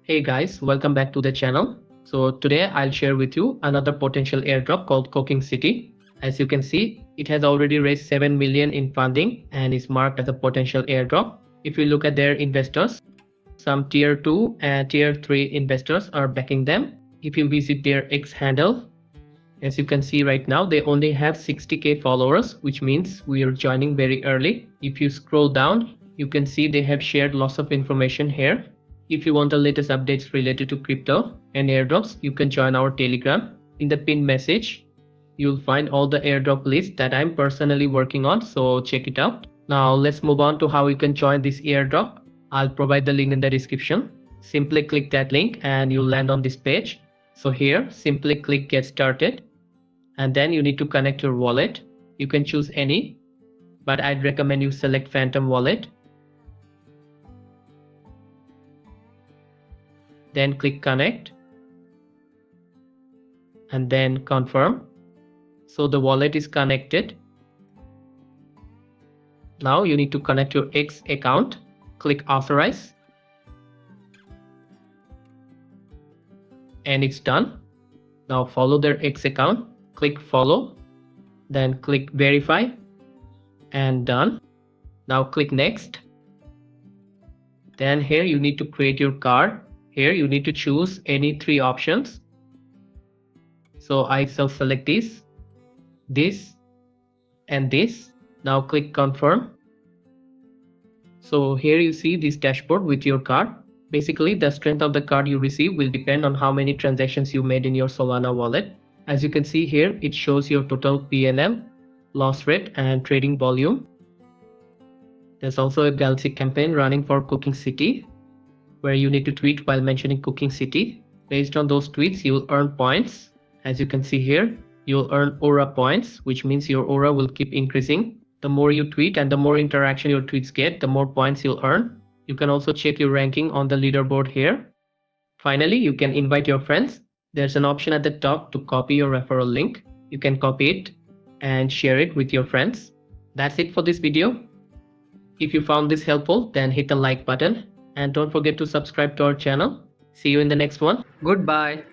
Hey guys, welcome back to the channel. So today I'll share with you another potential airdrop called Cooking City. As you can see, it has already raised 7 million in funding and is marked as a potential airdrop. If you look at their investors, some tier 2 and tier 3 investors are backing them. If you visit their X handle, as you can see right now, they only have 60k followers, which means we are joining very early. If you scroll down, you can see they have shared lots of information here. If you want the latest updates related to crypto and airdrops, you can join our Telegram. In the pinned message, you'll find all the airdrop lists that I'm personally working on, so check it out. Now let's move on to how you can join this airdrop. I'll provide the link in the description. Simply click that link and you'll land on this page. So here, simply click get started and then you need to connect your wallet. You can choose any, but I'd recommend you select Phantom Wallet. Then click connect and then confirm. So the wallet is connected. Now you need to connect your X account. Click authorize and it's done. Now follow their X account. Click follow, then click verify and done. Now click next. Then here you need to create your card. Here you need to choose any 3 options. So I shall select this, and this. Now click confirm. So here you see this dashboard with your card. Basically the strength of the card you receive will depend on how many transactions you made in your Solana wallet. As you can see here, it shows your total PNL, loss rate and trading volume. There's also a Galaxy campaign running for Cooking City, where you need to tweet while mentioning Cooking City. Based on those tweets, you'll earn points. As you can see here, you'll earn aura points, which means your aura will keep increasing. The more you tweet and the more interaction your tweets get, the more points you'll earn. You can also check your ranking on the leaderboard here. Finally, you can invite your friends. There's an option at the top to copy your referral link. You can copy it and share it with your friends. That's it for this video. If you found this helpful, then hit the like button and don't forget to subscribe to our channel. See you in the next one. Goodbye.